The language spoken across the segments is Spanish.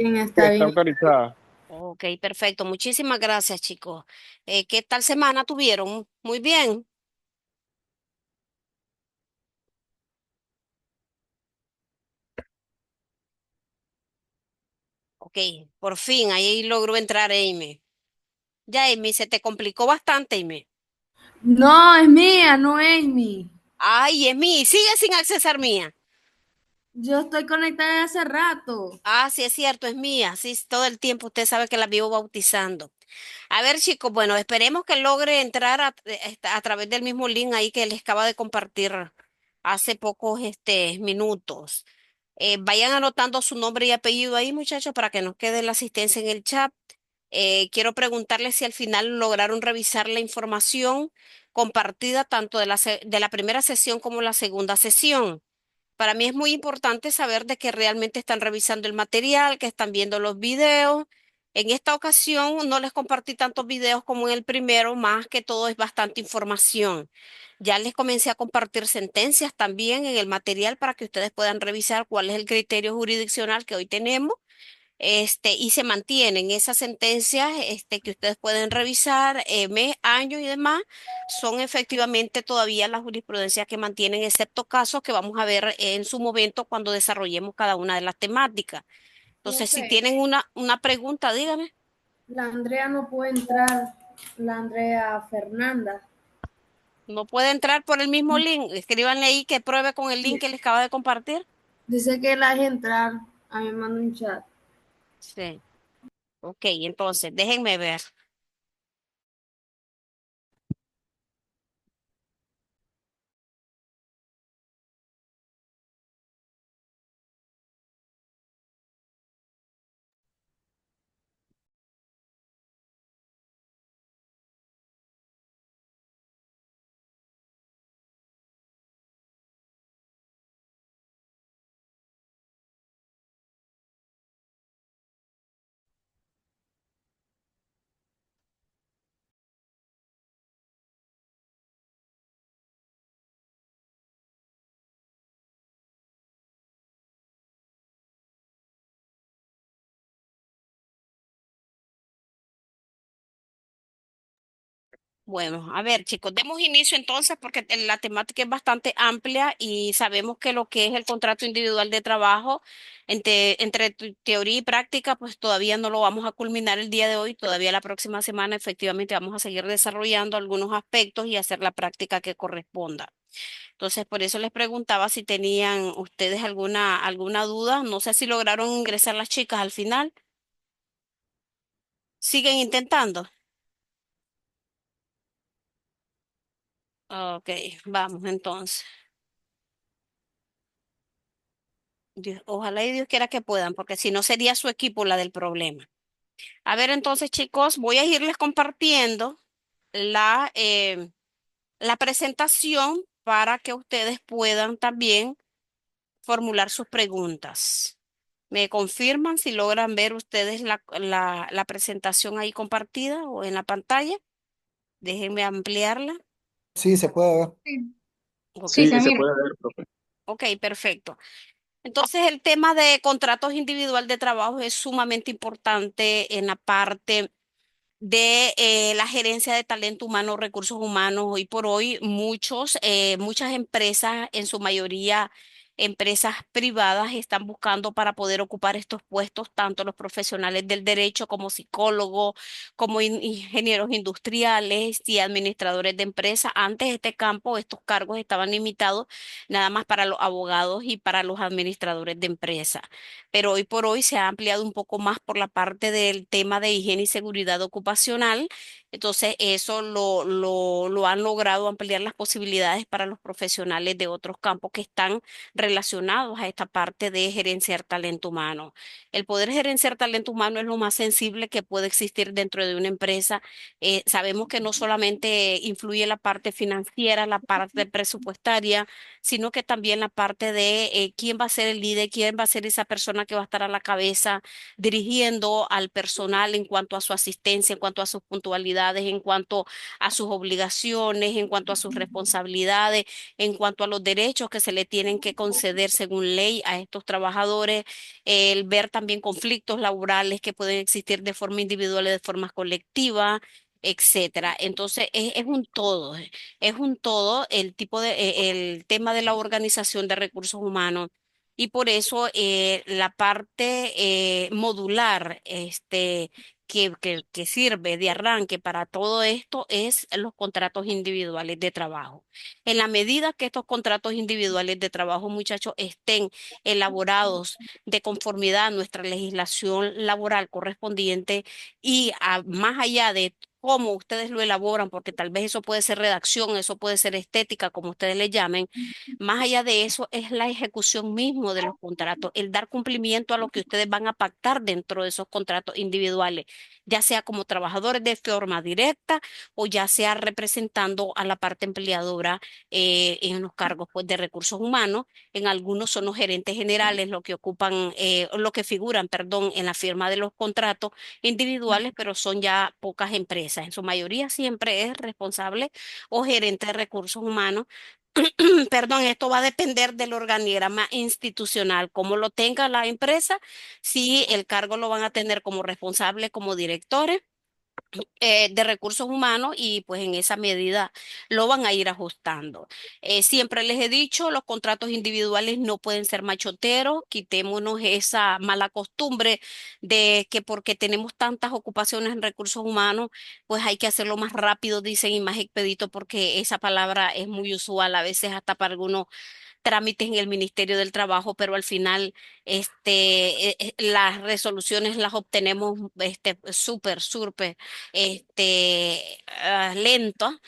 bien, que está está bien. autorizada. Ok, perfecto. Muchísimas gracias, chicos. ¿Qué tal semana tuvieron? Muy bien. Ok, por fin, ahí logró entrar Amy. Ya, Amy, se te complicó bastante, Amy. No, es mía, no es mi. Ay, es mí, sigue sin accesar mía. Yo estoy conectada hace rato. Ah, sí, es cierto, es mía. Sí, todo el tiempo usted sabe que la vivo bautizando. A ver, chicos, bueno, esperemos que logre entrar a través del mismo link ahí que les acaba de compartir hace pocos minutos. Vayan anotando su nombre y apellido ahí, muchachos, para que nos quede la asistencia en el chat. Quiero preguntarles si al final lograron revisar la información compartida tanto de la primera sesión como la segunda sesión. Para mí es muy importante saber de que realmente están revisando el material, que están viendo los videos. En esta ocasión no les compartí tantos videos como en el primero, más que todo es bastante información. Ya les comencé a compartir sentencias también en el material para que ustedes puedan revisar cuál es el criterio jurisdiccional que hoy tenemos y se mantienen esas sentencias que ustedes pueden revisar mes, años y demás, son efectivamente todavía la jurisprudencia que mantienen, excepto casos que vamos a ver en su momento cuando desarrollemos cada una de las temáticas. Entonces, si Profe, tienen una pregunta, dígame. la Andrea no puede entrar, la Andrea Fernanda. No puede entrar por el mismo link. Escríbanle ahí que pruebe con el link que les acaba de compartir. Dice que la deje entrar. A mí me manda un chat. Sí. Ok, entonces, déjenme ver. Bueno, a ver, chicos, demos inicio entonces porque la temática es bastante amplia y sabemos que lo que es el contrato individual de trabajo entre teoría y práctica, pues todavía no lo vamos a culminar el día de hoy, todavía la próxima semana efectivamente vamos a seguir desarrollando algunos aspectos y hacer la práctica que corresponda. Entonces, por eso les preguntaba si tenían ustedes alguna duda, no sé si lograron ingresar las chicas al final, siguen intentando. Ok, vamos entonces. Ojalá y Dios quiera que puedan, porque si no sería su equipo la del problema. A ver, entonces, chicos, voy a irles compartiendo la presentación para que ustedes puedan también formular sus preguntas. ¿Me confirman si logran ver ustedes la presentación ahí compartida o en la pantalla? Déjenme ampliarla. Sí, se puede ver. Sí, Ok, sí, Sí, se se mira. puede ver, profe. ok, perfecto. Entonces, el tema de contratos individual de trabajo es sumamente importante en la parte de la gerencia de talento humano, recursos humanos. Hoy por hoy, muchas empresas, en su mayoría empresas privadas, están buscando para poder ocupar estos puestos, tanto los profesionales del derecho como psicólogos, como ingenieros industriales y administradores de empresas. Antes este campo, estos cargos estaban limitados nada más para los abogados y para los administradores de empresas, pero hoy por hoy se ha ampliado un poco más por la parte del tema de higiene y seguridad ocupacional. Entonces, eso lo han logrado ampliar las posibilidades para los profesionales de otros campos que están relacionados a esta parte de gerenciar talento humano. El poder gerenciar talento humano es lo más sensible que puede existir dentro de una empresa. Sabemos que no solamente influye la parte financiera, la parte presupuestaria, sino que también la parte de quién va a ser el líder, quién va a ser esa persona que va a estar a la cabeza dirigiendo al personal en cuanto a su asistencia, en cuanto a su puntualidad actividades, en cuanto a sus obligaciones, en cuanto a sus responsabilidades, en cuanto a los derechos que se le tienen que conceder según ley a estos trabajadores, el ver también conflictos laborales que pueden existir de forma individual y de forma colectiva, etcétera. Entonces, es un todo el tipo de, el tema de la organización de recursos humanos. Y por eso la parte modular, que sirve de arranque para todo esto es los contratos individuales de trabajo. En la medida que estos contratos individuales de trabajo, muchachos, estén elaborados de conformidad a nuestra legislación laboral correspondiente y más allá de cómo ustedes lo elaboran, porque tal vez eso puede ser redacción, eso puede ser estética, como ustedes le llamen, más allá de eso es la ejecución mismo de los contratos, el dar cumplimiento a lo que ustedes van a pactar dentro de esos contratos individuales, ya sea como trabajadores de forma directa o ya sea representando a la parte empleadora en los cargos pues, de recursos humanos. En algunos son los gerentes generales lo que ocupan, lo que figuran, perdón, en la firma de los contratos individuales, pero son ya pocas empresas. En su mayoría siempre es responsable o gerente de recursos humanos. Perdón, esto va a depender del organigrama institucional, como lo tenga la empresa, si el cargo lo van a tener como responsable, como directores de recursos humanos y pues en esa medida lo van a ir ajustando. Siempre les he dicho, los contratos individuales no pueden ser machoteros, quitémonos esa mala costumbre de que porque tenemos tantas ocupaciones en recursos humanos, pues hay que hacerlo más rápido, dicen, y más expedito porque esa palabra es muy usual a veces hasta para algunos trámites en el Ministerio del Trabajo, pero al final las resoluciones las obtenemos súper lento,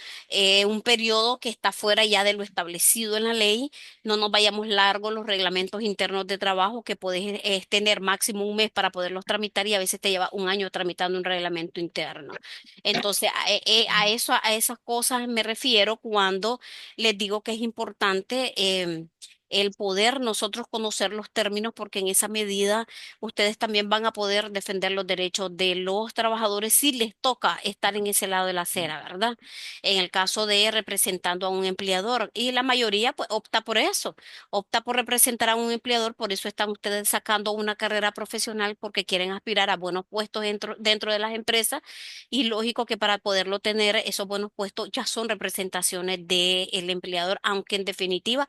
un periodo que está fuera ya de lo establecido en la ley. No nos vayamos largos los reglamentos internos de trabajo que puedes tener máximo un mes para poderlos tramitar y a veces te lleva un año tramitando un reglamento interno. Entonces, a eso, a esas cosas me refiero cuando les digo que es importante el poder nosotros conocer los términos porque en esa medida ustedes también van a poder defender los derechos de los trabajadores si les toca estar en ese lado de la acera, ¿verdad? En el caso de representando a un empleador y la mayoría pues opta por eso, opta por representar a un empleador, por eso están ustedes sacando una carrera profesional porque quieren aspirar a buenos puestos dentro de las empresas y lógico que para poderlo tener, esos buenos puestos ya son representaciones del empleador, aunque en definitiva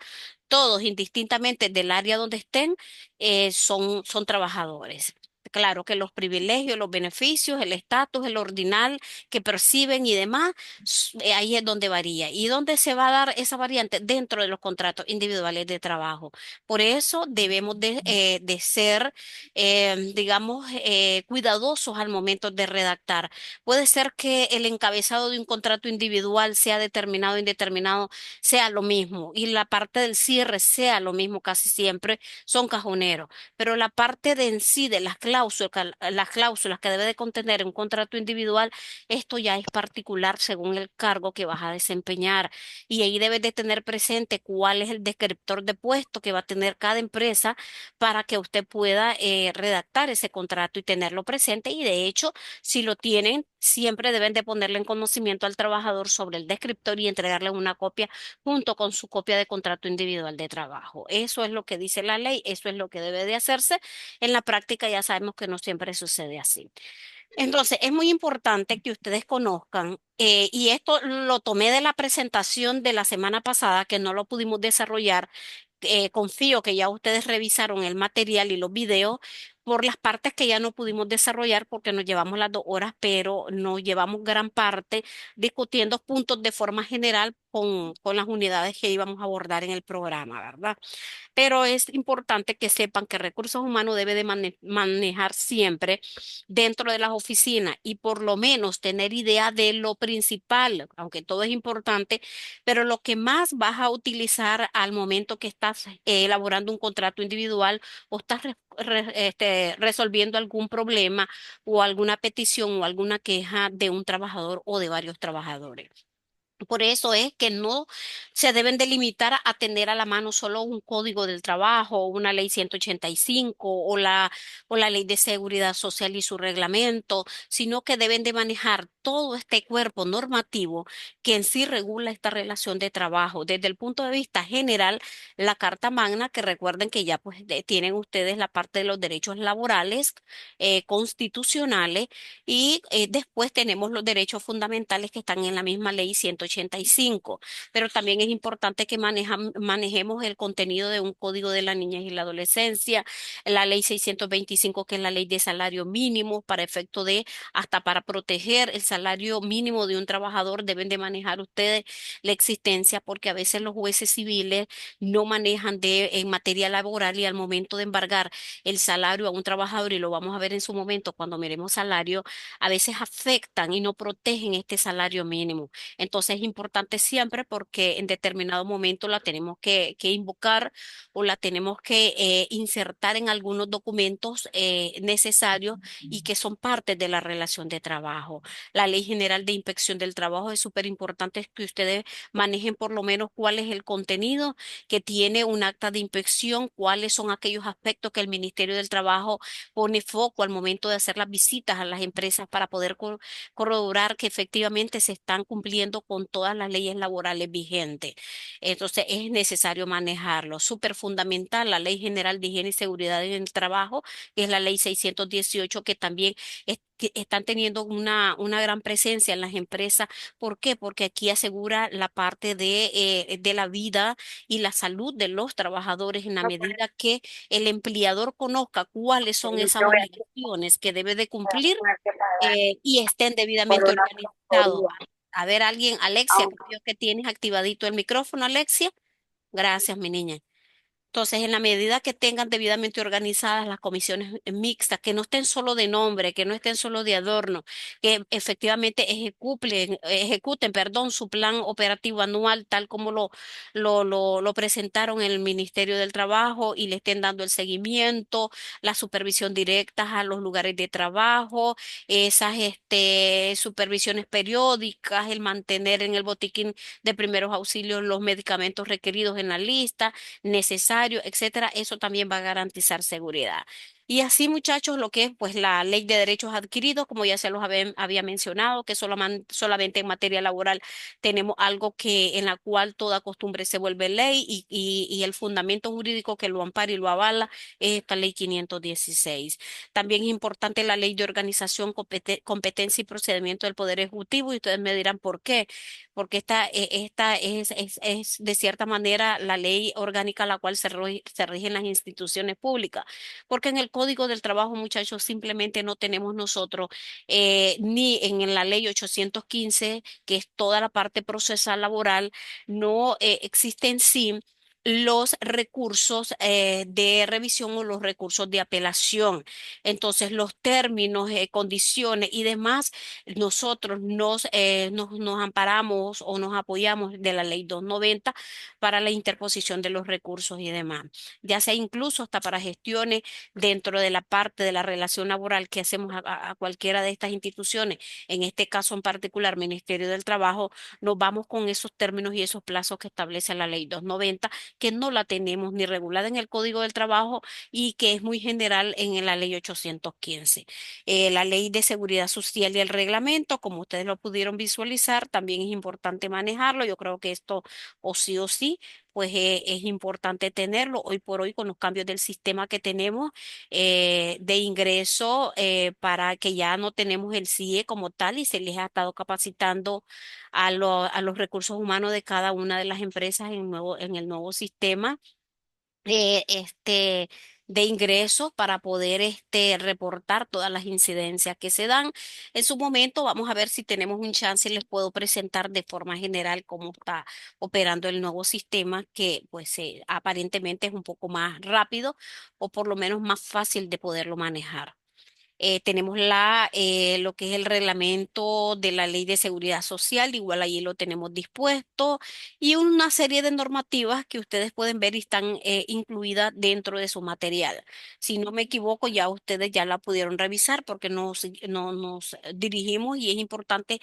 todos, indistintamente del área donde estén, son trabajadores. Claro que los privilegios, los beneficios, el estatus, el ordinal que perciben y demás, ahí es donde varía. ¿Y dónde se va a dar esa variante? Dentro de los contratos individuales de trabajo. Por eso debemos de ser, digamos, cuidadosos al momento de redactar. Puede ser que el encabezado de un contrato individual sea determinado o indeterminado, sea lo mismo, y la parte del cierre sea lo mismo casi siempre, son cajoneros. Pero la parte de en sí de las cláusulas que debe de contener un contrato individual, esto ya es particular según el cargo que vas a desempeñar. Y ahí debes de tener presente cuál es el descriptor de puesto que va a tener cada empresa para que usted pueda redactar ese contrato y tenerlo presente. Y de hecho, si lo tienen, siempre deben de ponerle en conocimiento al trabajador sobre el descriptor y entregarle una copia junto con su copia de contrato individual de trabajo. Eso es lo que dice la ley, eso es lo que debe de hacerse. En la práctica ya sabemos que no siempre sucede así. Entonces, es muy importante que ustedes conozcan, y esto lo tomé de la presentación de la semana pasada, que no lo pudimos desarrollar. Confío que ya ustedes revisaron el material y los videos por las partes que ya no pudimos desarrollar porque nos llevamos las 2 horas, pero nos llevamos gran parte discutiendo puntos de forma general con las unidades que íbamos a abordar en el programa, ¿verdad? Pero es importante que sepan que recursos humanos debe de manejar siempre dentro de las oficinas y por lo menos tener idea de lo principal, aunque todo es importante, pero lo que más vas a utilizar al momento que estás elaborando un contrato individual o estás resolviendo algún problema o alguna petición o alguna queja de un trabajador o de varios trabajadores. Por eso es que no se deben de limitar a tener a la mano solo un código del trabajo, una ley 185 o la ley de seguridad social y su reglamento, sino que deben de manejar todo este cuerpo normativo que en sí regula esta relación de trabajo. Desde el punto de vista general, la Carta Magna, que recuerden que ya pues tienen ustedes la parte de los derechos laborales, constitucionales y después tenemos los derechos fundamentales que están en la misma ley 185, pero también es importante que manejemos el contenido de un código de la niñez y la adolescencia, la ley 625, que es la ley de salario mínimo para efecto de, hasta para proteger el salario mínimo de un trabajador, deben de manejar ustedes la existencia, porque a veces los jueces civiles no manejan en materia laboral y al momento de embargar el salario a un trabajador, y lo vamos a ver en su momento cuando miremos salario, a veces afectan y no protegen este salario mínimo. Entonces es importante siempre porque en determinado momento la tenemos que invocar o la tenemos que insertar en algunos documentos necesarios y que son parte de la relación de trabajo. La Ley General de Inspección del Trabajo es súper importante que ustedes manejen por lo menos cuál es el contenido que tiene un acta de inspección, cuáles son aquellos aspectos que el Ministerio del Trabajo pone foco al momento de hacer las visitas a las empresas para poder corroborar que efectivamente se están cumpliendo con todas las leyes laborales vigentes. Entonces es necesario manejarlo. Súper fundamental la Ley General de Higiene y Seguridad en el Trabajo, que es la Ley 618, que también que están teniendo una gran presencia en las empresas. ¿Por qué? Porque aquí asegura la parte de la vida y la salud de los trabajadores en la medida que el empleador conozca cuáles son esas obligaciones que debe de cumplir y estén debidamente organizados. A ver, alguien, Alexia, creo que tienes activadito el micrófono, Alexia. Gracias, mi niña. Entonces, en la medida que tengan debidamente organizadas las comisiones mixtas, que no estén solo de nombre, que no estén solo de adorno, que efectivamente ejecuten, perdón, su plan operativo anual tal como lo presentaron en el Ministerio del Trabajo y le estén dando el seguimiento, la supervisión directa a los lugares de trabajo, esas supervisiones periódicas, el mantener en el botiquín de primeros auxilios los medicamentos requeridos en la lista necesario, etcétera, eso también va a garantizar seguridad. Y así, muchachos, lo que es pues la ley de derechos adquiridos, como ya se los había mencionado, que solamente en materia laboral tenemos algo que en la cual toda costumbre se vuelve ley y el fundamento jurídico que lo ampara y lo avala es esta ley 516. También es importante la ley de organización, competencia y procedimiento del Poder Ejecutivo y ustedes me dirán por qué porque esta es de cierta manera la ley orgánica a la cual se rigen las instituciones públicas, porque en el Código del Trabajo, muchachos, simplemente no tenemos nosotros, ni en la ley 815, que es toda la parte procesal laboral, no existe en sí los recursos de revisión o los recursos de apelación. Entonces, los términos, condiciones y demás nosotros nos amparamos o nos apoyamos de la ley 290 para la interposición de los recursos y demás, ya sea incluso hasta para gestiones dentro de la parte de la relación laboral que hacemos a cualquiera de estas instituciones, en este caso en particular, Ministerio del Trabajo, nos vamos con esos términos y esos plazos que establece la ley 290, que no la tenemos ni regulada en el Código del Trabajo y que es muy general en la ley 815. La ley de seguridad social y el reglamento, como ustedes lo pudieron visualizar, también es importante manejarlo. Yo creo que esto o sí, pues es importante tenerlo. Hoy por hoy, con los cambios del sistema que tenemos de ingreso, para que ya no tenemos el CIE como tal y se les ha estado capacitando a los recursos humanos de cada una de las empresas en el nuevo sistema eh, este, de ingresos para poder reportar todas las incidencias que se dan. En su momento vamos a ver si tenemos un chance y les puedo presentar de forma general cómo está operando el nuevo sistema, que pues aparentemente es un poco más rápido o por lo menos más fácil de poderlo manejar. Tenemos lo que es el reglamento de la Ley de Seguridad Social, igual allí lo tenemos dispuesto, y una serie de normativas que ustedes pueden ver y están incluidas dentro de su material. Si no me equivoco, ya ustedes ya la pudieron revisar porque nos dirigimos y es importante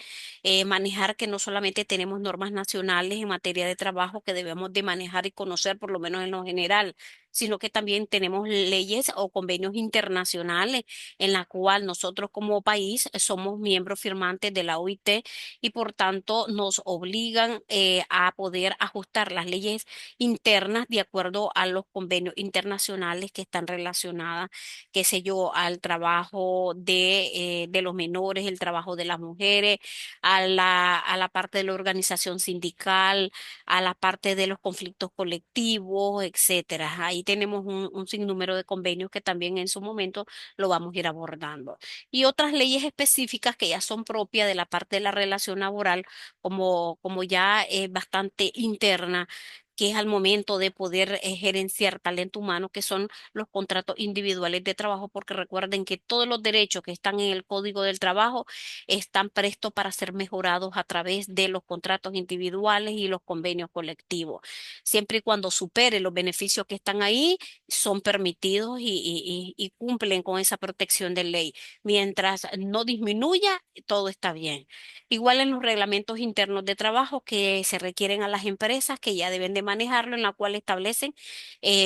manejar que no solamente tenemos normas nacionales en materia de trabajo que debemos de manejar y conocer, por lo menos en lo general, sino que también tenemos leyes o convenios internacionales en la cual nosotros como país somos miembros firmantes de la OIT y por tanto nos obligan a poder ajustar las leyes internas de acuerdo a los convenios internacionales que están relacionadas, qué sé yo, al trabajo de los menores, el trabajo de las mujeres, a la parte de la organización sindical, a la parte de los conflictos colectivos, etcétera. Ahí tenemos un sinnúmero de convenios que también en su momento lo vamos a ir abordando. Y otras leyes específicas que ya son propias de la parte de la relación laboral, como ya es bastante interna, que es al momento de poder gerenciar talento humano, que son los contratos individuales de trabajo, porque recuerden que todos los derechos que están en el Código del Trabajo están prestos para ser mejorados a través de los contratos individuales y los convenios colectivos. Siempre y cuando supere los beneficios que están ahí, son permitidos y cumplen con esa protección de ley. Mientras no disminuya, todo está bien. Igual en los reglamentos internos de trabajo que se requieren a las empresas que ya deben de manejarlo, en la cual establecen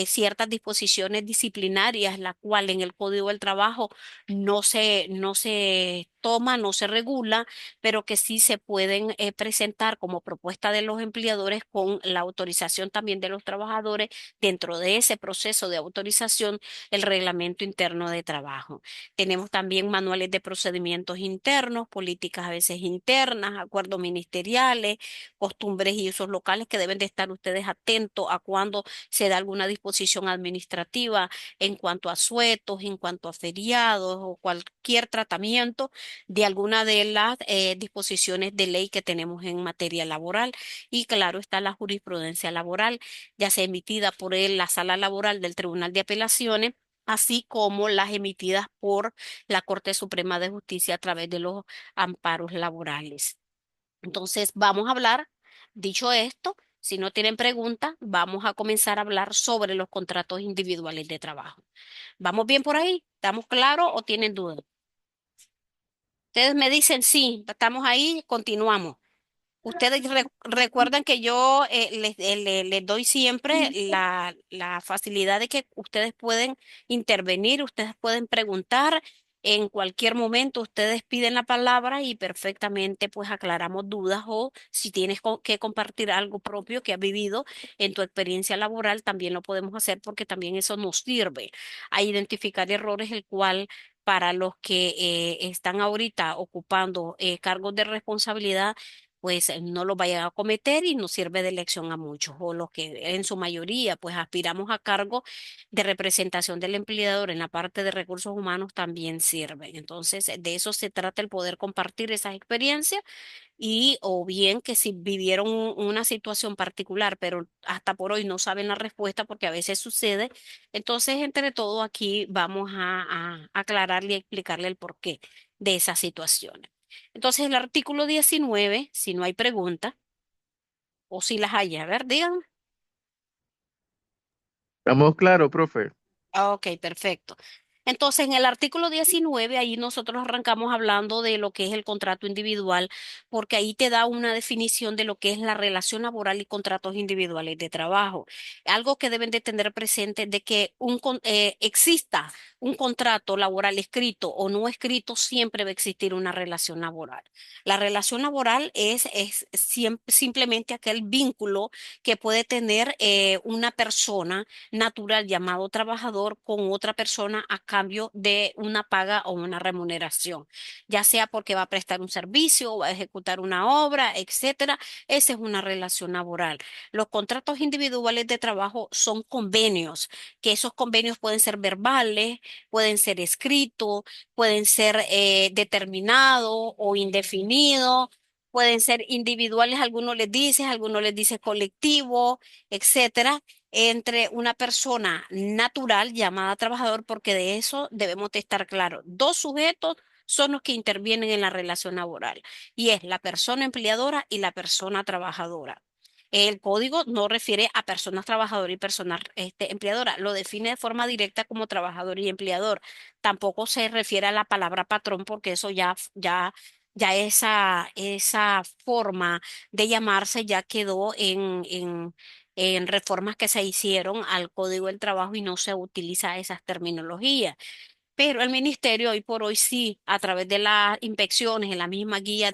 ciertas disposiciones disciplinarias, la cual en el Código del Trabajo no se toma, no se regula, pero que sí se pueden presentar como propuesta de los empleadores con la autorización también de los trabajadores dentro de ese proceso de autorización, el reglamento interno de trabajo. Tenemos también manuales de procedimientos internos, políticas a veces internas, acuerdos ministeriales, costumbres y usos locales que deben de estar ustedes atentos a cuando se da alguna disposición administrativa en cuanto a suetos, en cuanto a feriados o cualquier tratamiento de alguna de las disposiciones de ley que tenemos en materia laboral. Y claro está la jurisprudencia laboral, ya sea emitida por la Sala Laboral del Tribunal de Apelaciones, así como las emitidas por la Corte Suprema de Justicia a través de los amparos laborales. Entonces, vamos a hablar, dicho esto, si no tienen preguntas, vamos a comenzar a hablar sobre los contratos individuales de trabajo. ¿Vamos bien por ahí? ¿Estamos claros o tienen dudas? Ustedes me dicen sí, estamos ahí, continuamos. Ustedes recuerdan que yo les doy siempre la facilidad de que ustedes pueden intervenir, ustedes pueden preguntar en cualquier momento, ustedes piden la palabra y perfectamente pues aclaramos dudas o si tienes que compartir algo propio que has vivido en tu experiencia laboral, también lo podemos hacer porque también eso nos sirve a identificar errores, el cual para los que están ahorita ocupando cargos de responsabilidad, pues no lo vayan a cometer y nos sirve de lección a muchos, o los que en su mayoría pues aspiramos a cargo de representación del empleador en la parte de recursos humanos también sirve. Entonces, de eso se trata el poder compartir esas experiencias y o bien que si vivieron una situación particular, pero hasta por hoy no saben la respuesta porque a veces sucede, entonces entre todo aquí vamos a aclararle y explicarle el porqué de esas situaciones. Entonces, el artículo 19, si no hay pregunta, o si las hay, a ver, digan. Estamos claros, profe. Ah, ok, perfecto. Entonces, en el artículo 19, ahí nosotros arrancamos hablando de lo que es el contrato individual, porque ahí te da una definición de lo que es la relación laboral y contratos individuales de trabajo. Algo que deben de tener presente de que exista un contrato laboral escrito o no escrito, siempre va a existir una relación laboral. La relación laboral es simplemente aquel vínculo que puede tener una persona natural llamado trabajador con otra persona a cambio de una paga o una remuneración, ya sea porque va a prestar un servicio o va a ejecutar una obra, etcétera. Esa es una relación laboral. Los contratos individuales de trabajo son convenios, que esos convenios pueden ser verbales, pueden ser escritos, pueden ser determinados o indefinidos. Pueden ser individuales, algunos les dice colectivo, etcétera. entre una persona natural llamada trabajador, porque de eso debemos de estar claros. Dos sujetos son los que intervienen en la relación laboral y es la persona empleadora y la persona trabajadora. El código no refiere a personas trabajadoras y personas empleadoras, lo define de forma directa como trabajador y empleador. Tampoco se refiere a la palabra patrón porque eso ya esa forma de llamarse ya quedó en reformas que se hicieron al Código del Trabajo y no se utiliza esas terminologías. Pero el ministerio hoy por hoy sí, a través de las inspecciones, en la misma guía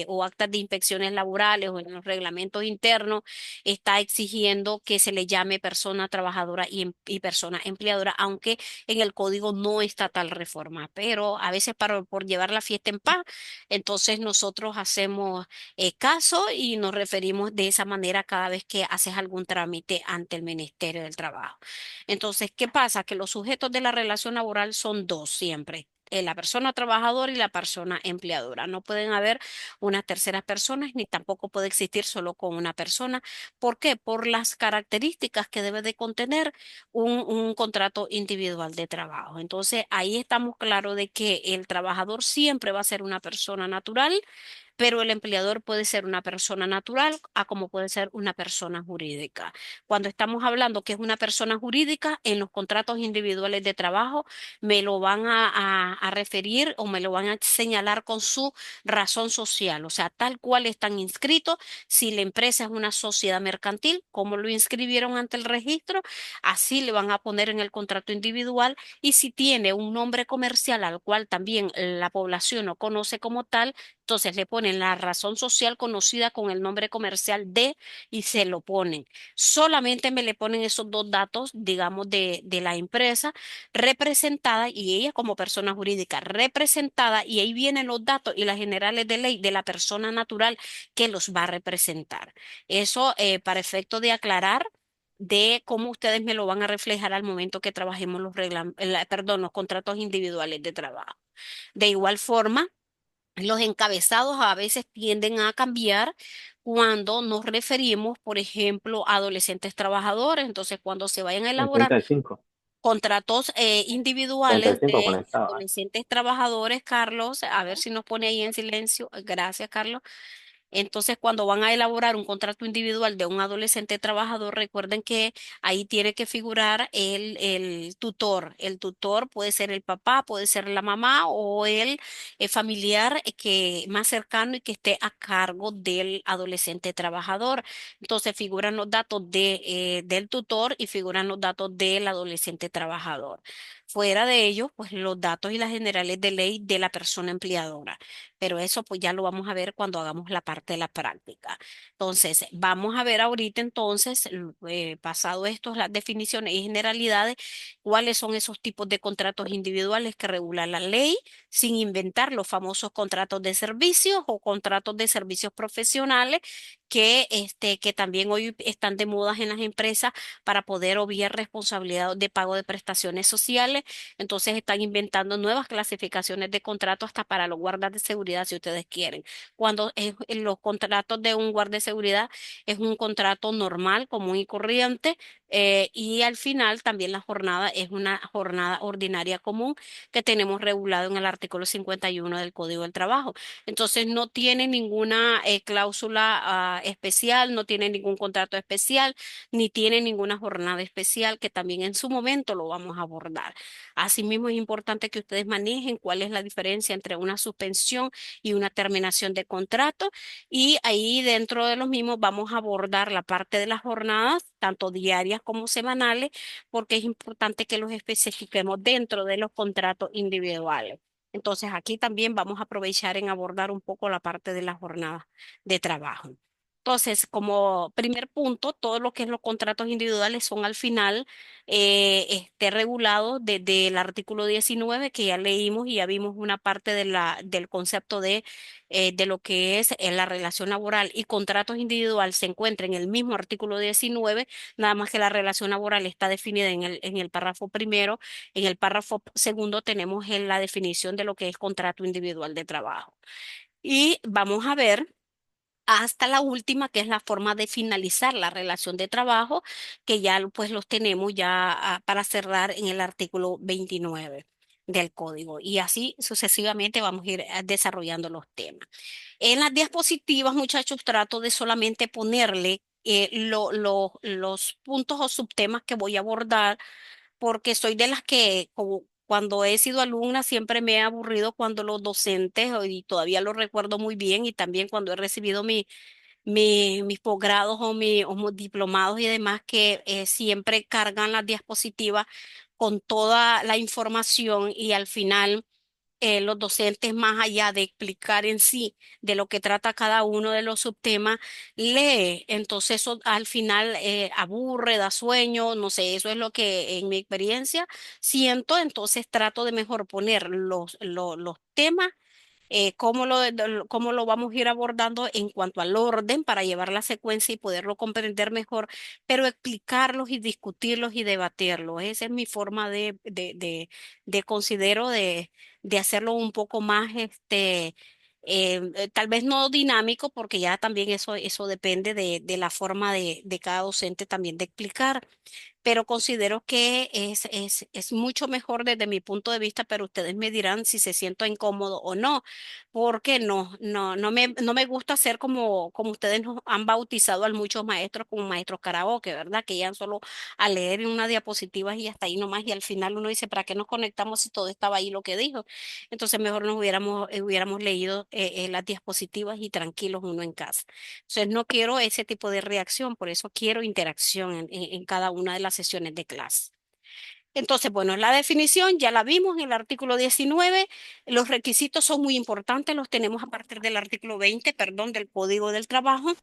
o actas de inspecciones laborales o en los reglamentos internos, está exigiendo que se le llame persona trabajadora y persona empleadora, aunque en el código no está tal reforma. Pero a veces por llevar la fiesta en paz, entonces nosotros hacemos caso y nos referimos de esa manera cada vez que haces algún trámite ante el Ministerio del Trabajo. Entonces, ¿qué pasa? Que los sujetos de la relación laboral son dos siempre. La persona trabajadora y la persona empleadora. No pueden haber unas terceras personas ni tampoco puede existir solo con una persona. ¿Por qué? Por las características que debe de contener un contrato individual de trabajo. Entonces, ahí estamos claros de que el trabajador siempre va a ser una persona natural, pero el empleador puede ser una persona natural a como puede ser una persona jurídica. Cuando estamos hablando que es una persona jurídica, en los contratos individuales de trabajo me lo van a referir o me lo van a señalar con su razón social, o sea, tal cual están inscritos. Si la empresa es una sociedad mercantil, como lo inscribieron ante el registro, así le van a poner en el contrato individual. Y si tiene un nombre comercial al cual también la población no conoce como tal, entonces le ponen la razón social conocida con el nombre comercial de y se lo ponen. Solamente me le ponen esos dos datos, digamos, de la empresa representada y ella como persona jurídica representada y ahí vienen los datos y las generales de ley de la persona natural que los va a representar. Eso para efecto de aclarar de cómo ustedes me lo van a reflejar al momento que trabajemos los contratos individuales de trabajo. De igual forma, los encabezados a veces tienden a cambiar cuando nos referimos, por ejemplo, a adolescentes trabajadores. Entonces, cuando se vayan a El elaborar 35. contratos individuales 35 de conectado. adolescentes trabajadores, Carlos, a ver si nos pone ahí en silencio. Gracias, Carlos. Entonces, cuando van a elaborar un contrato individual de un adolescente trabajador, recuerden que ahí tiene que figurar el tutor. El tutor puede ser el papá, puede ser la mamá o el familiar que más cercano y que esté a cargo del adolescente trabajador. Entonces, figuran los datos del tutor y figuran los datos del adolescente trabajador. Fuera de ello, pues los datos y las generales de ley de la persona empleadora, pero eso pues ya lo vamos a ver cuando hagamos la parte de la práctica. Entonces, vamos a ver ahorita entonces, pasado esto, las definiciones y generalidades, cuáles son esos tipos de contratos individuales que regula la ley, sin inventar los famosos contratos de servicios o contratos de servicios profesionales que también hoy están de moda en las empresas para poder obviar responsabilidad de pago de prestaciones sociales. Entonces están inventando nuevas clasificaciones de contratos hasta para los guardas de seguridad, si ustedes quieren. Cuando en los contratos de un guardia de seguridad es un contrato normal, común y corriente, y al final también la jornada es una jornada ordinaria común que tenemos regulado en el artículo 51 del Código del Trabajo. Entonces no tiene ninguna cláusula especial, no tiene ningún contrato especial, ni tiene ninguna jornada especial, que también en su momento lo vamos a abordar. Asimismo, es importante que ustedes manejen cuál es la diferencia entre una suspensión y una terminación de contrato. Y ahí dentro de los mismos vamos a abordar la parte de las jornadas, tanto diarias como semanales, porque es importante que los especifiquemos dentro de los contratos individuales. Entonces, aquí también vamos a aprovechar en abordar un poco la parte de la jornada de trabajo. Entonces, como primer punto, todo lo que es los contratos individuales son al final regulados desde el artículo 19 que ya leímos y ya vimos una parte del concepto de lo que es la relación laboral y contratos individuales se encuentra en el mismo artículo 19, nada más que la relación laboral está definida en el párrafo primero. En el párrafo segundo tenemos la definición de lo que es contrato individual de trabajo. Y vamos a ver hasta la última, que es la forma de finalizar la relación de trabajo, que ya pues los tenemos ya para cerrar en el artículo 29 del código. Y así sucesivamente vamos a ir desarrollando los temas. En las diapositivas, muchachos, trato de solamente ponerle los puntos o subtemas que voy a abordar, porque soy de las que, como cuando he sido alumna, siempre me he aburrido cuando los docentes, y todavía lo recuerdo muy bien, y también cuando he recibido mis posgrados o mis diplomados y demás, que siempre cargan las diapositivas con toda la información y al final los docentes, más allá de explicar en sí de lo que trata cada uno de los subtemas, lee. Entonces eso al final aburre, da sueño, no sé, eso es lo que en mi experiencia siento. Entonces trato de mejor poner los temas, cómo lo vamos a ir abordando en cuanto al orden para llevar la secuencia y poderlo comprender mejor, pero explicarlos y discutirlos y debatirlos. Esa es mi forma de considero de hacerlo un poco más, tal vez no dinámico, porque ya también eso depende de la forma de cada docente también de explicar, pero considero que es mucho mejor desde mi punto de vista, pero ustedes me dirán si se siento incómodo o no, porque no me gusta ser como ustedes nos han bautizado a muchos maestros como maestros karaoke, ¿verdad? Que ya solo a leer en una diapositiva y hasta ahí nomás, y al final uno dice, ¿para qué nos conectamos si todo estaba ahí lo que dijo? Entonces mejor nos hubiéramos leído las diapositivas y tranquilos uno en casa. Entonces no quiero ese tipo de reacción, por eso quiero interacción en cada una de las sesiones de clase. Entonces, bueno, la definición ya la vimos en el artículo 19. Los requisitos son muy importantes, los tenemos a partir del artículo 20, perdón, del Código del Trabajo.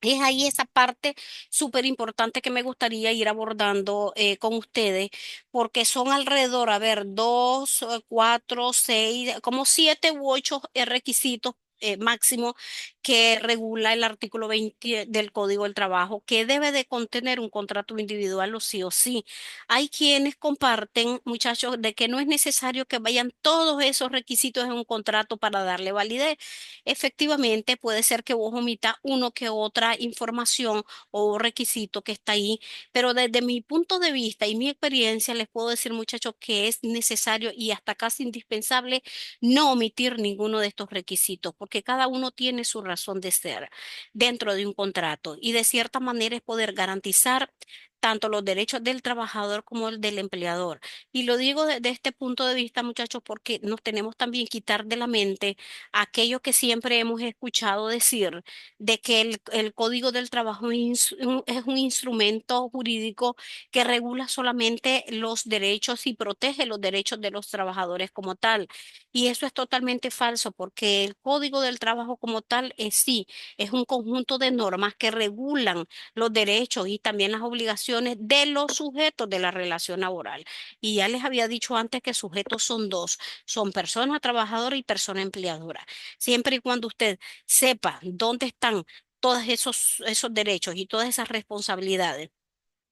Es ahí esa parte súper importante que me gustaría ir abordando con ustedes, porque son alrededor, a ver, dos, cuatro, seis, como 7 u 8 requisitos máximo que regula el artículo 20 del Código del Trabajo, que debe de contener un contrato individual o sí o sí. Hay quienes comparten, muchachos, de que no es necesario que vayan todos esos requisitos en un contrato para darle validez. Efectivamente, puede ser que vos omitas uno que otra información o requisito que está ahí, pero desde mi punto de vista y mi experiencia les puedo decir, muchachos, que es necesario y hasta casi indispensable no omitir ninguno de estos requisitos, porque cada uno tiene su razón de ser dentro de un contrato y de cierta manera es poder garantizar tanto los derechos del trabajador como el del empleador. Y lo digo desde este punto de vista, muchachos, porque nos tenemos también que quitar de la mente aquello que siempre hemos escuchado decir de que el Código del Trabajo es un instrumento jurídico que regula solamente los derechos y protege los derechos de los trabajadores como tal. Y eso es totalmente falso porque el Código del Trabajo como tal es sí, es un conjunto de normas que regulan los derechos y también las obligaciones de los sujetos de la relación laboral. Y ya les había dicho antes que sujetos son dos, son persona trabajadora y persona empleadora. Siempre y cuando usted sepa dónde están todos esos derechos y todas esas responsabilidades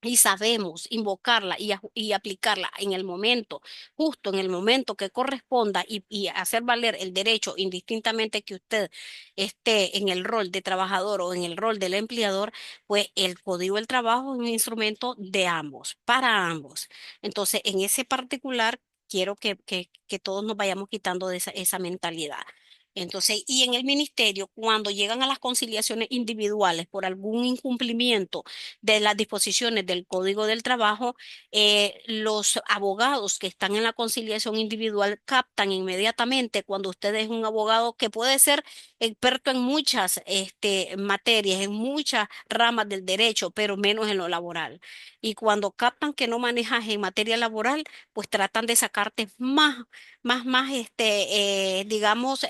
y sabemos invocarla y aplicarla en el momento, justo en el momento que corresponda y hacer valer el derecho indistintamente que usted esté en el rol de trabajador o en el rol del empleador, pues el Código del Trabajo es un instrumento de ambos, para ambos. Entonces, en ese particular, quiero que todos nos vayamos quitando de esa mentalidad. Entonces, y en el ministerio, cuando llegan a las conciliaciones individuales por algún incumplimiento de las disposiciones del Código del Trabajo, los abogados que están en la conciliación individual captan inmediatamente cuando usted es un abogado que puede ser experto en muchas materias, en muchas ramas del derecho, pero menos en lo laboral. Y cuando captan que no manejas en materia laboral, pues tratan de sacarte más, digamos,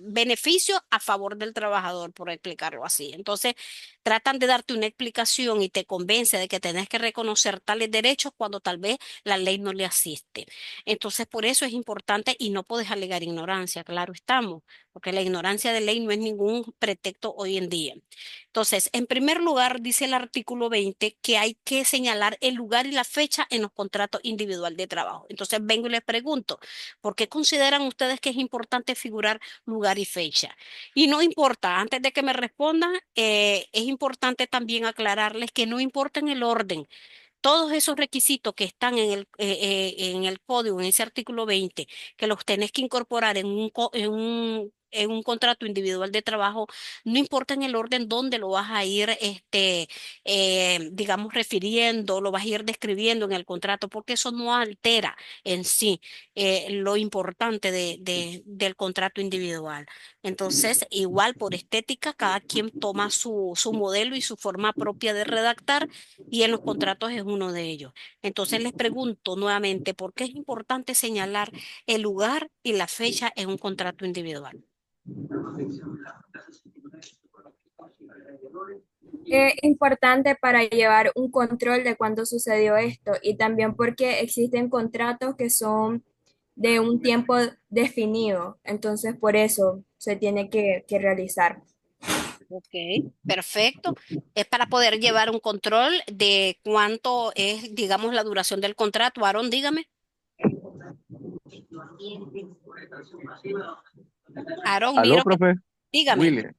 beneficio a favor del trabajador, por explicarlo así. Entonces, tratan de darte una explicación y te convence de que tenés que reconocer tales derechos cuando tal vez la ley no le asiste. Entonces, por eso es importante y no puedes alegar ignorancia, claro estamos, porque la ignorancia de ley no es ningún pretexto hoy en día. Entonces, en primer lugar, dice el artículo 20 que hay que señalar el lugar y la fecha en los contratos individuales de trabajo. Entonces, vengo y les pregunto, ¿por qué consideran ustedes que es importante figurar lugar y fecha. Y no importa, antes de que me respondan, es importante también aclararles que no importa en el orden. Todos esos requisitos que están en el código, en ese artículo 20, que los tenés que incorporar en un contrato individual de trabajo, no importa en el orden donde lo vas a ir, digamos, refiriendo, lo vas a ir describiendo en el contrato, porque eso no altera en sí lo importante del contrato individual. Entonces, igual por estética, cada quien toma su modelo y su forma propia de redactar y en los contratos es uno de ellos. Entonces les pregunto nuevamente, ¿por qué es importante señalar el lugar y la fecha en un contrato individual? Es importante para llevar un control de cuándo sucedió esto y también porque existen contratos que son de un tiempo definido, entonces por eso se tiene que realizar. Ok, perfecto. Es para poder llevar un control de cuánto es, digamos, la duración del contrato. Aaron, dígame. Aaron, ¿Aló, miro que, profe? dígame. William.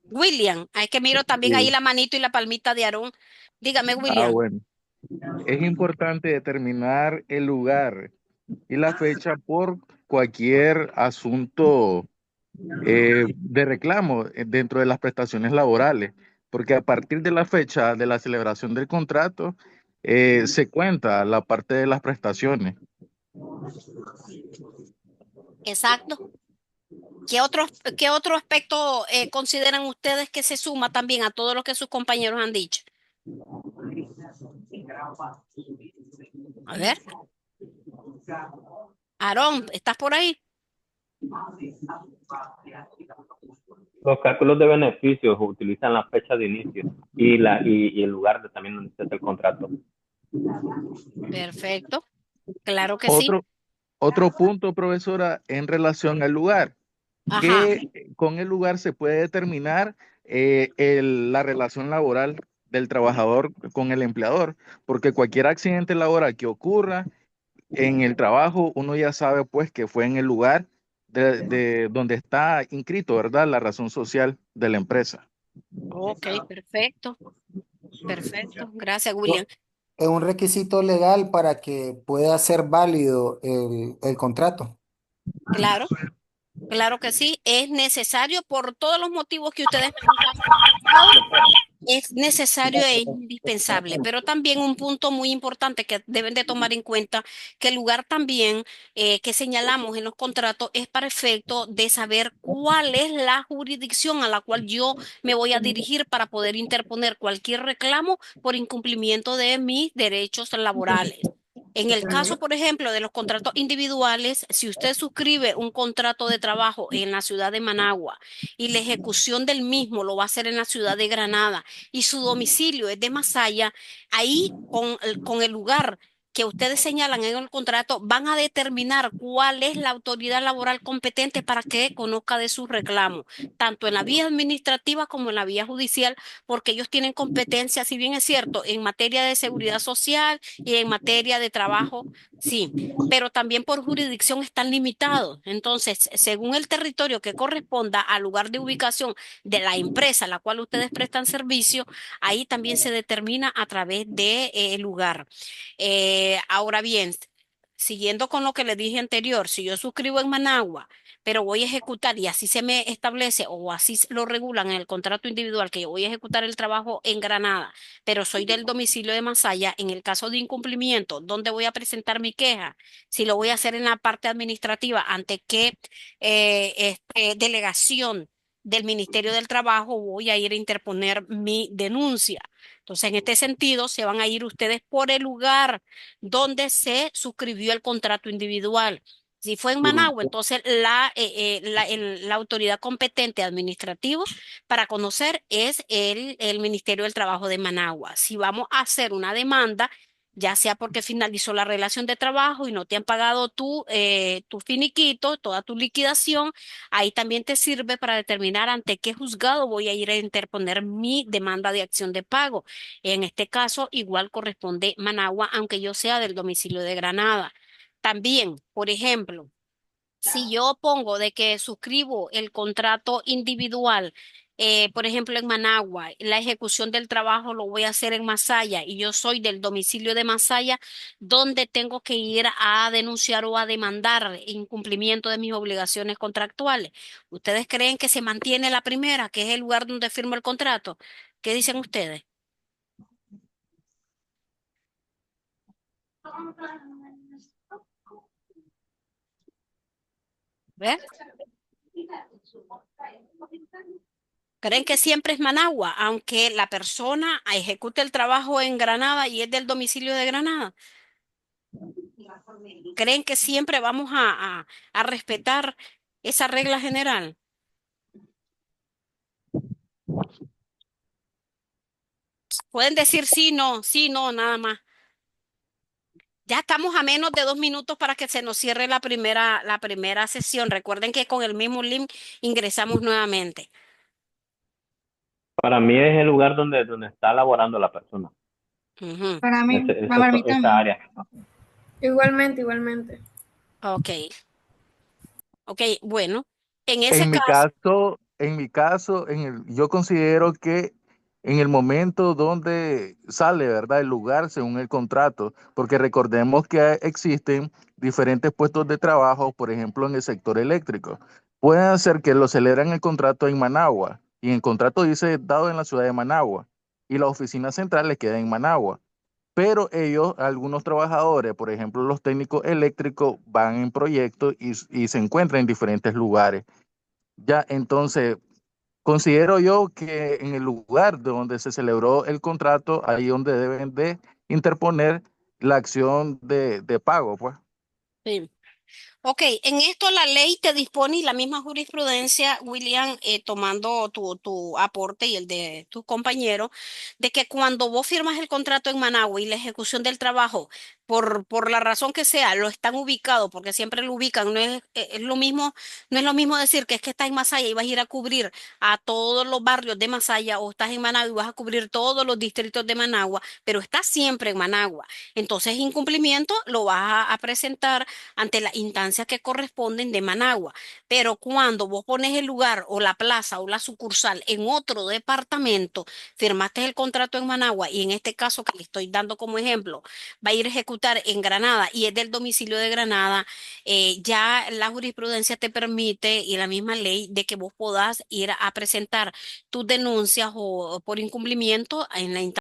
William, hay que miro también ahí Sí. la manito y la palmita de Aaron. Dígame, William. Bueno. Es importante determinar el lugar y la fecha por cualquier asunto de reclamo dentro de las prestaciones laborales, porque a partir de la fecha de la celebración del contrato se cuenta la parte de las prestaciones. Exacto. Qué otro aspecto consideran ustedes que se suma también a todo lo que sus compañeros han dicho? A ver, Aarón, ¿estás por ahí? Los cálculos de beneficios utilizan la fecha de inicio y el lugar de también donde se hace el contrato. Perfecto, claro que sí. Otro punto, profesora, en relación al lugar, Ajá, que con el lugar se puede determinar la relación laboral del trabajador con el empleador, porque cualquier accidente laboral que ocurra en el trabajo, uno ya sabe pues que fue en el lugar de donde está inscrito, ¿verdad? La razón social de la empresa. ok, perfecto, perfecto. Gracias, William. Es un requisito legal para que pueda ser válido el contrato. Claro, claro que sí. Es necesario por todos los motivos que ustedes me han manifestado. Es necesario e indispensable, pero también un punto muy importante que deben de tomar en cuenta, que el lugar también que señalamos en los contratos es para efecto de saber cuál es la jurisdicción a la cual yo me voy a dirigir para poder interponer cualquier reclamo por incumplimiento de mis derechos laborales. En el caso, por ejemplo, de los contratos individuales, si usted suscribe un contrato de trabajo en la ciudad de Managua y la ejecución del mismo lo va a hacer en la ciudad de Granada, y su domicilio es de Masaya, ahí con el lugar que ustedes señalan en el contrato, van a determinar cuál es la autoridad laboral competente para que conozca de sus reclamos, tanto en la vía administrativa como en la vía judicial, porque ellos tienen competencia, si bien es cierto, en materia de seguridad social y en materia de trabajo, sí, pero también por jurisdicción están limitados. Entonces, según el territorio que corresponda al lugar de ubicación de la empresa a la cual ustedes prestan servicio, ahí también se determina a través de el lugar. Ahora bien, siguiendo con lo que le dije anterior, si yo suscribo en Managua, pero voy a ejecutar y así se me establece o así lo regulan en el contrato individual que yo voy a ejecutar el trabajo en Granada, pero soy del domicilio de Masaya, en el caso de incumplimiento, ¿dónde voy a presentar mi queja? Si lo voy a hacer en la parte administrativa, ¿ante qué delegación del Ministerio del Trabajo voy a ir a interponer mi denuncia? Entonces, en este sentido, se van a ir ustedes por el lugar donde se suscribió el contrato individual. Si fue en Managua, entonces la autoridad competente administrativa para conocer es el Ministerio del Trabajo de Managua. Si vamos a hacer una demanda, ya sea porque finalizó la relación de trabajo y no te han pagado tu finiquito, toda tu liquidación, ahí también te sirve para determinar ante qué juzgado voy a ir a interponer mi demanda de acción de pago. En este caso, igual corresponde Managua, aunque yo sea del domicilio de Granada. También, por ejemplo, Si yo pongo de que suscribo el contrato individual, por ejemplo, en Managua, la ejecución del trabajo lo voy a hacer en Masaya y yo soy del domicilio de Masaya, ¿dónde tengo que ir a denunciar o a demandar incumplimiento de mis obligaciones contractuales? ¿Ustedes creen que se mantiene la primera, que es el lugar donde firmo el contrato? ¿Qué dicen ustedes? ¿Ves? ¿Creen que siempre es Managua, aunque la persona ejecute el trabajo en Granada y es del domicilio de Granada? ¿Creen que siempre vamos a respetar esa regla general? Pueden decir sí, no, nada más. Ya estamos a menos de 2 minutos para que se nos cierre la primera sesión. Recuerden que con el mismo link ingresamos nuevamente. Para mí es el lugar donde está laborando la persona, Ujú. Para mí esa también. área. Igualmente, igualmente. Ok, ok, bueno, en ese En mi caso, caso, yo considero que en el momento donde sale, ¿verdad? El lugar según el contrato, porque recordemos que existen diferentes puestos de trabajo, por ejemplo, en el sector eléctrico. Pueden hacer que lo celebren el contrato en Managua, y el contrato dice dado en la ciudad de Managua, y la oficina central le queda en Managua. Pero ellos, algunos trabajadores, por ejemplo, los técnicos eléctricos, van en proyectos y se encuentran en diferentes lugares. Ya, entonces, considero yo que en el lugar de donde se celebró el contrato, ahí donde deben de interponer la acción de pago, pues. sí. Ok, en esto la ley te dispone y la misma jurisprudencia, William, tomando tu aporte y el de tus compañeros, de que cuando vos firmas el contrato en Managua y la ejecución del trabajo, por la razón que sea, lo están ubicado, porque siempre lo ubican, no es, es lo mismo, no es lo mismo decir que es que estás en Masaya y vas a ir a cubrir a todos los barrios de Masaya o estás en Managua y vas a cubrir todos los distritos de Managua, pero estás siempre en Managua. Entonces, incumplimiento lo vas a presentar ante las instancias que corresponden de Managua. Pero cuando vos pones el lugar o la plaza o la sucursal en otro departamento, firmaste el contrato en Managua y en este caso que le estoy dando como ejemplo, va a ir a ejecutar en Granada y es del domicilio de Granada, ya la jurisprudencia te permite y la misma ley de que vos podás ir a presentar tus denuncias o por incumplimiento en la instancia